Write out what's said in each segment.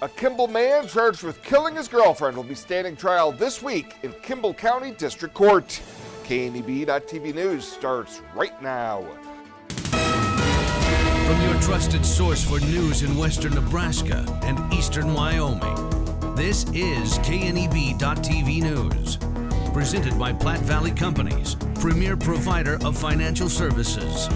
A Kimball man charged with killing his girlfriend will be standing trial this week in Kimball County District Court. KNEB.TV News starts right now. From your trusted source for news in western Nebraska and eastern Wyoming, this is KNEB.TV News. Presented by Platte Valley Companies, premier provider of financial services.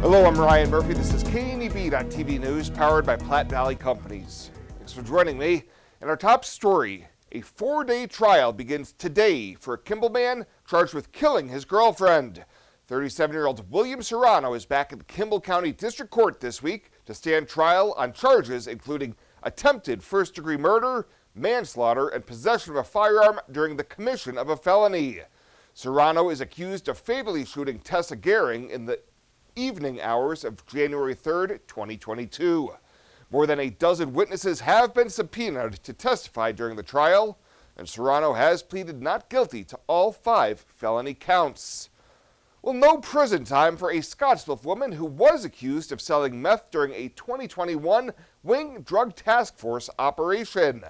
Hello, I'm Ryan Murphy. This is KNEB.TV News, powered by Platte Valley Companies. Thanks for joining me. In our top story, a 4-day trial begins today for a Kimball man charged with killing his girlfriend. 37-year-old William Serrano is back at Kimball County District Court this week to stand trial on charges including attempted first-degree murder, manslaughter, and possession of a firearm during the commission of a felony. Serrano is accused of fatally shooting Tessa Gehring in the evening hours of January 3rd, 2022. More than a dozen witnesses have been subpoenaed to testify during the trial, and Serrano has pleaded not guilty to all 5 felony counts. Well, no prison time for a Scottsbluff woman who was accused of selling meth during a 2021 Wing Drug Task Force operation.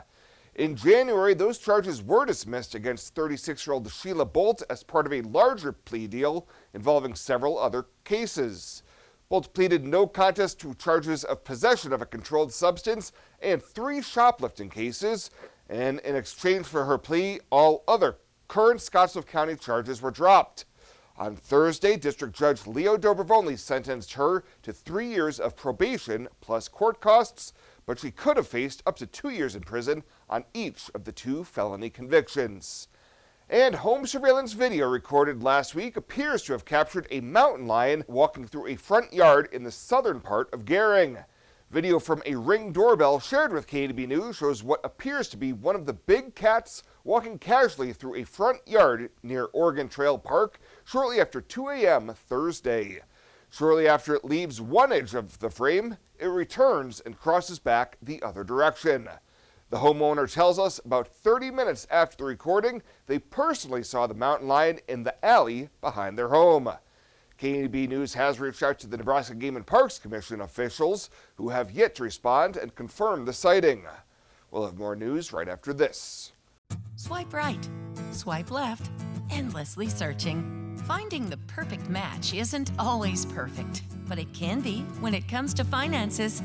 In January, those charges were dismissed against 36-year-old Sheila Bolt as part of a larger plea deal involving several other cases. Bolt pleaded no contest to charges of possession of a controlled substance and 3 shoplifting cases, and in exchange for her plea, all other current Scottsbluff County charges were dropped. On Thursday, District Judge Leo Dobrovony sentenced her to 3 years of probation plus court costs, but she could have faced up to 2 years in prison on each of the 2 felony convictions. And home surveillance video recorded last week appears to have captured a mountain lion walking through a front yard in the southern part of Gehring. Video from a Ring doorbell shared with KNEB News shows what appears to be one of the big cats walking casually through a front yard near Oregon Trail Park shortly after 2 a.m. Thursday. Shortly after it leaves one edge of the frame, it returns and crosses back the other direction. The homeowner tells us about 30 minutes after the recording, they personally saw the mountain lion in the alley behind their home. KNEB News has reached out to the Nebraska Game and Parks Commission officials who have yet to respond and confirm the sighting. We'll have more news right after this. Swipe right, swipe left, endlessly searching. Finding the perfect match isn't always perfect, but it can be when it comes to finances.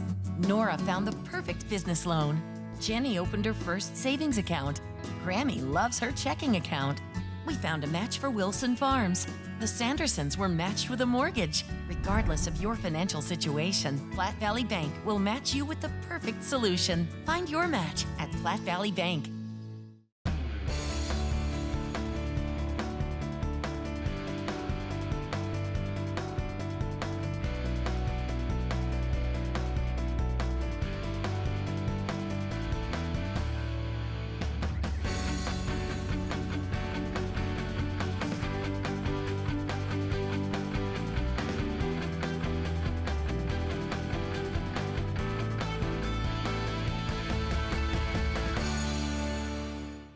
Nora found the perfect business loan. Jenny opened her first savings account. Grammy loves her checking account. We found a match for Wilson Farms. The Sandersons were matched with a mortgage. Regardless of your financial situation, Platte Valley Bank will match you with the perfect solution. Find your match at Platte Valley Bank.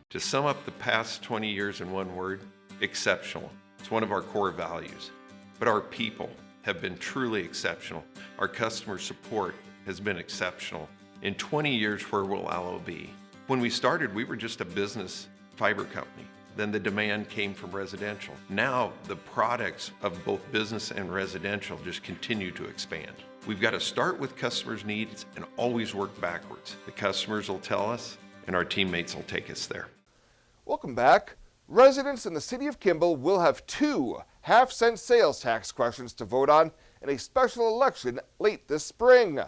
To sum up the past 20 years in one word, exceptional. It's one of our core values. But our people have been truly exceptional. Our customer support has been exceptional. In 20 years, where will Allo be? When we started, we were just a business fiber company. Then the demand came from residential. Now the products of both business and residential just continue to expand. We've got to start with customers' needs and always work backwards. The customers will tell us, and our teammates will take us there. Welcome back. Residents in the city of Kimball will have 2 half-cent sales tax questions to vote on in a special election late this spring.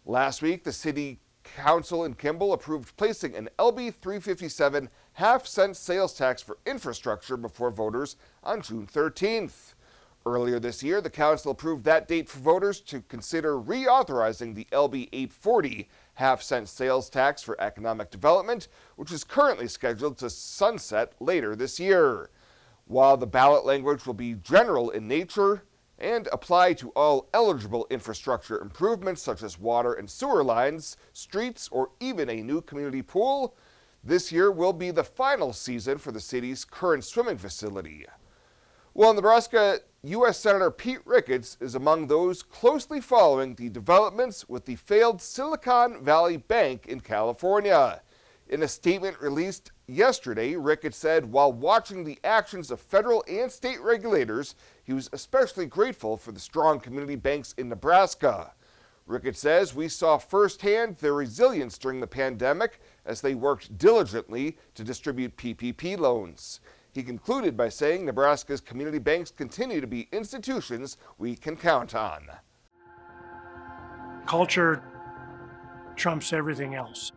Last week, the city council in Kimball approved placing an LB 357 half-cent sales tax for infrastructure before voters on June 13th. Earlier this year, the council approved that date for voters to consider reauthorizing the LB 840 half-cent sales tax for economic development, which is currently scheduled to sunset later this year. While the ballot language will be general in nature and apply to all eligible infrastructure improvements such as water and sewer lines, streets, or even a new community pool, this year will be the final season for the city's current swimming facility. Well, Nebraska U.S. Senator Pete Ricketts is among those closely following the developments with the failed Silicon Valley Bank in California. In a statement released yesterday, Ricketts said while watching the actions of federal and state regulators, he was especially grateful for the strong community banks in Nebraska. Ricketts says we saw firsthand their resilience during the pandemic as they worked diligently to distribute PPP loans. He concluded by saying Nebraska's community banks continue to be institutions we can count on. Culture trumps everything else.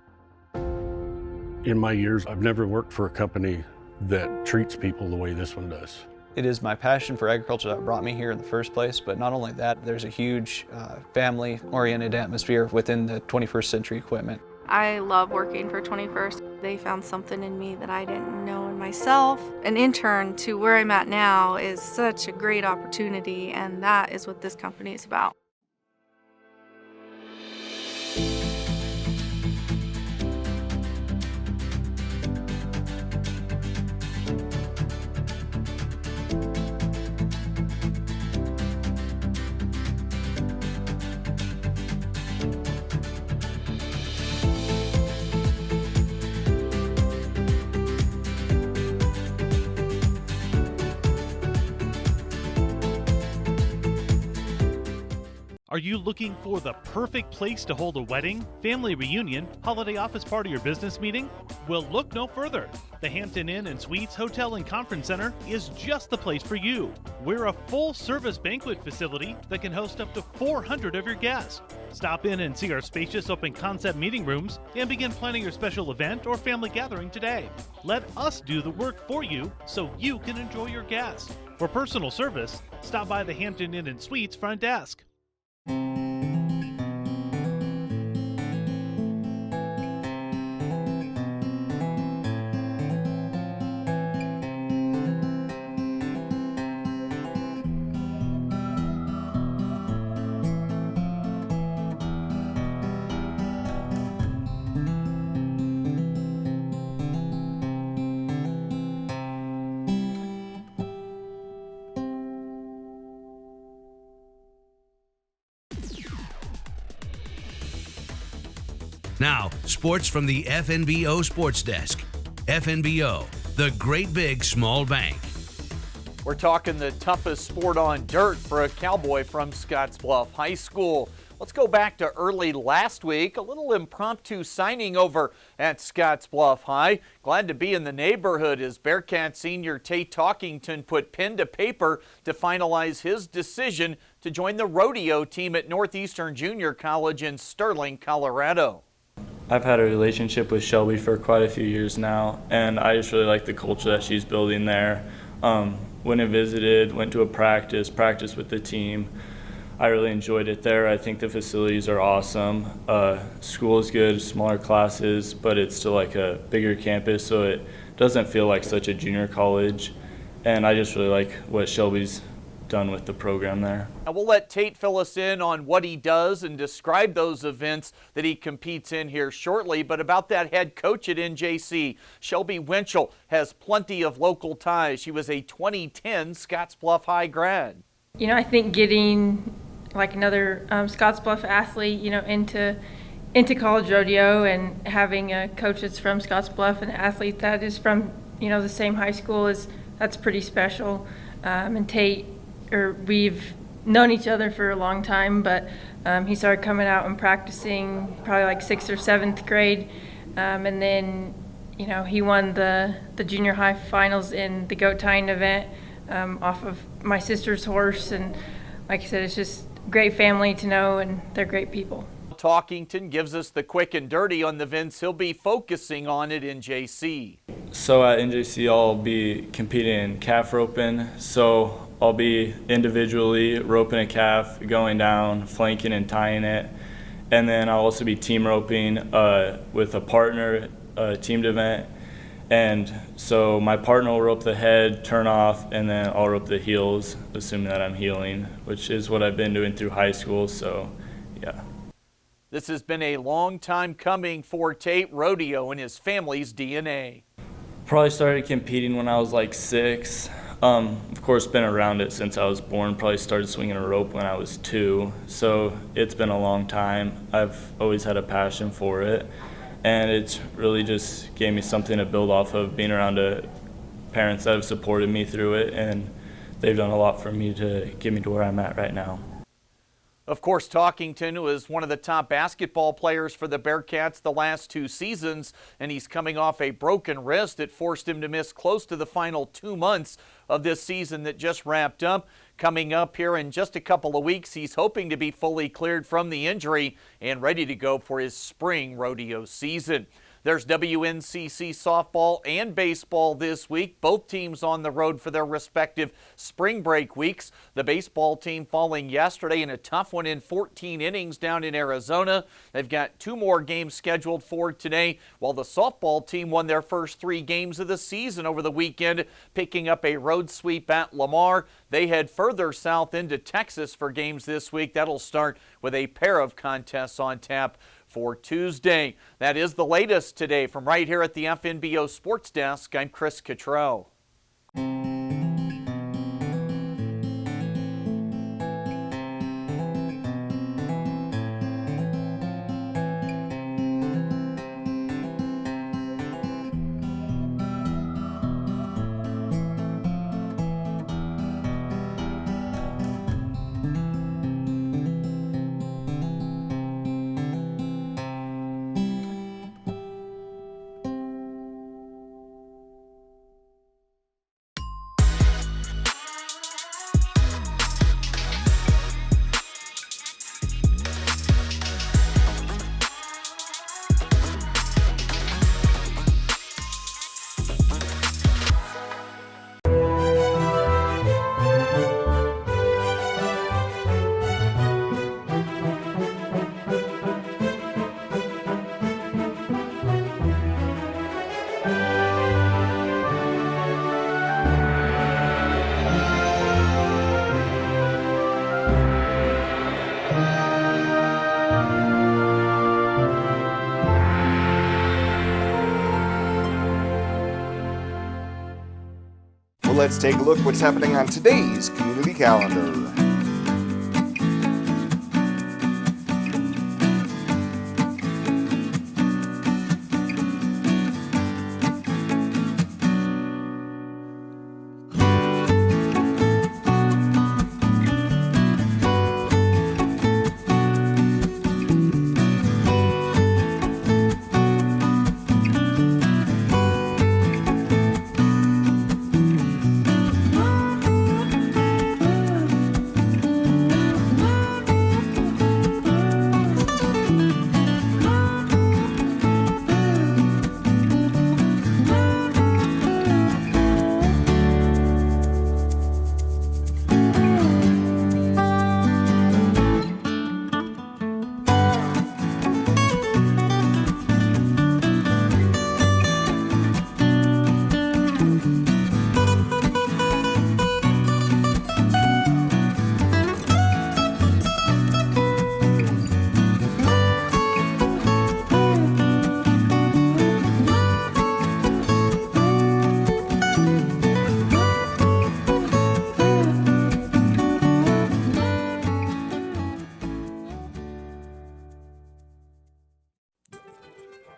In my years, I've never worked for a company that treats people the way this one does. It is my passion for agriculture that brought me here in the first place, but not only that, there's a huge family-oriented atmosphere within the 21st Century Equipment. I love working for 21st. They found something in me that I didn't know in myself. An intern to where I'm at now is such a great opportunity, and that is what this company is about. Are you looking for the perfect place to hold a wedding, family reunion, holiday office party, or business meeting? Well, look no further. The Hampton Inn and Suites Hotel and Conference Center is just the place for you. We're a full-service banquet facility that can host up to 400 of your guests. Stop in and see our spacious open-concept meeting rooms and begin planning your special event or family gathering today. Let us do the work for you so you can enjoy your guests. For personal service, stop by the Hampton Inn and Suites front desk. Now, sports from the FNBO Sports Desk. FNBO, the great big small bank. We're talking the toughest sport on dirt for a cowboy from Scottsbluff High School. Let's go back to early last week, a little impromptu signing over at Scottsbluff High. Glad to be in the neighborhood as Bearcat senior Tate Talkington put pen to paper to finalize his decision to join the rodeo team at Northeastern Junior College in Sterling, Colorado. I've had a relationship with Shelby for quite a few years now, and I just really like the culture that she's building there. Went and visited, went to a practice with the team. I really enjoyed it there. I think the facilities are awesome. School is good, smaller classes, but it's still like a bigger campus, so it doesn't feel like such a junior college. And I just really like what Shelby's done with the program there. Now we'll let Tate fill us in on what he does and describe those events that he competes in here shortly. But about that head coach at NJC, Shelby Winchell has plenty of local ties. She was a 2010 Scottsbluff High grad. You know, I think getting like another Scottsbluff athlete, you know, into college rodeo and having a coach that's from Scottsbluff and an athlete that is from, you know, the same high school that's pretty special. And Tate, we've known each other for a long time, but he started coming out and practicing probably like 6th or 7th grade. And then, you know, he won the junior high finals in the goat tying event off of my sister's horse. And like I said, it's just great family to know, and they're great people. Talkington gives us the quick and dirty on the events he'll be focusing on at NJC. So at NJC, I'll be competing in calf roping. So I'll be individually roping a calf, going down, flanking and tying it. And then I'll also be team roping with a partner, a teamed event. And so my partner will rope the head, turn off, and then I'll rope the heels, assuming that I'm heeling, which is what I've been doing through high school, so yeah. This has been a long time coming for Tate. Rodeo in his family's DNA. Probably started competing when I was like 6. Of course, been around it since I was born. Probably started swinging a rope when I was 2. So it's been a long time. I've always had a passion for it. And it's really just gave me something to build off of, being around parents that have supported me through it. And they've done a lot for me to get me to where I'm at right now. Of course, Talkington was one of the top basketball players for the Bearcats the last 2 seasons, and he's coming off a broken wrist that forced him to miss close to the final 2 months of this season that just wrapped up. Coming up here in just a couple of weeks, he's hoping to be fully cleared from the injury and ready to go for his spring rodeo season. There's WNCC softball and baseball this week. Both teams on the road for their respective spring break weeks. The baseball team falling yesterday in a tough one in 14 innings down in Arizona. They've got 2 more games scheduled for today, while the softball team won their first 3 games of the season over the weekend, picking up a road sweep at Lamar. They head further south into Texas for games this week. That'll start with a pair of contests on tap for Tuesday. That is the latest today from right here at the FNBO Sports Desk. I'm Chris Cotreau. Let's take a look at what's happening on today's community calendar.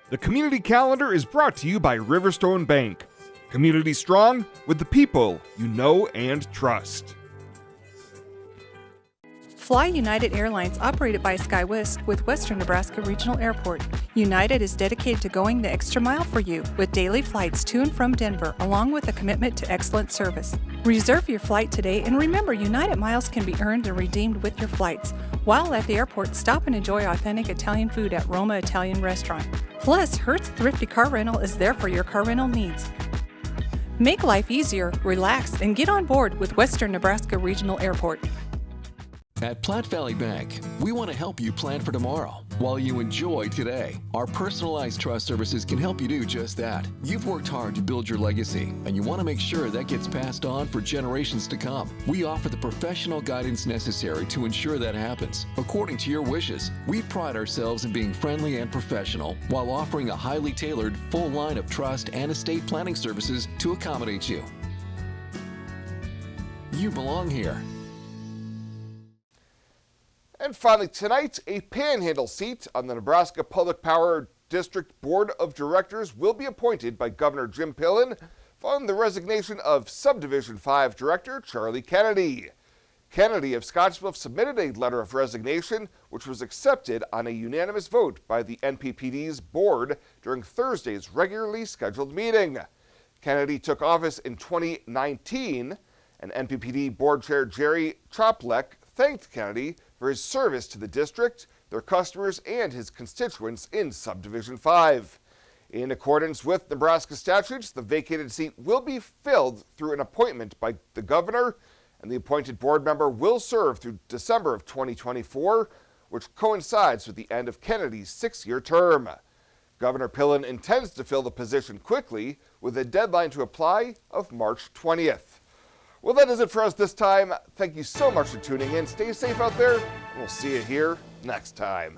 The community calendar is brought to you by Riverstone Bank. Community strong with the people you know and trust. Fly United Airlines, operated by SkyWest with Western Nebraska Regional Airport. United is dedicated to going the extra mile for you with daily flights to and from Denver, along with a commitment to excellent service. Reserve your flight today, and remember, United miles can be earned and redeemed with your flights. While at the airport, stop and enjoy authentic Italian food at Roma Italian Restaurant. Plus, Hertz Thrifty Car Rental is there for your car rental needs. Make life easier, relax, and get on board with Western Nebraska Regional Airport. At Platte Valley Bank, we want to help you plan for tomorrow while you enjoy today. Our personalized trust services can help you do just that. You've worked hard to build your legacy, and you want to make sure that gets passed on for generations to come. We offer the professional guidance necessary to ensure that happens according to your wishes. We pride ourselves in being friendly and professional while offering a highly tailored full line of trust and estate planning services to accommodate you. You belong here. And finally tonight, a panhandle seat on the Nebraska Public Power District Board of Directors will be appointed by Governor Jim Pillen following the resignation of Subdivision 5 Director Charlie Kennedy. Kennedy of Scottsbluff submitted a letter of resignation, which was accepted on a unanimous vote by the NPPD's board during Thursday's regularly scheduled meeting. Kennedy took office in 2019, and NPPD Board Chair Jerry Choplek thanked Kennedy for his service to the district, their customers, and his constituents in Subdivision 5. In accordance with Nebraska statutes, the vacated seat will be filled through an appointment by the governor, and the appointed board member will serve through December of 2024, which coincides with the end of Kennedy's 6-year term. Governor Pillen intends to fill the position quickly, with a deadline to apply of March 20th. Well, that is it for us this time. Thank you so much for tuning in. Stay safe out there, and we'll see you here next time.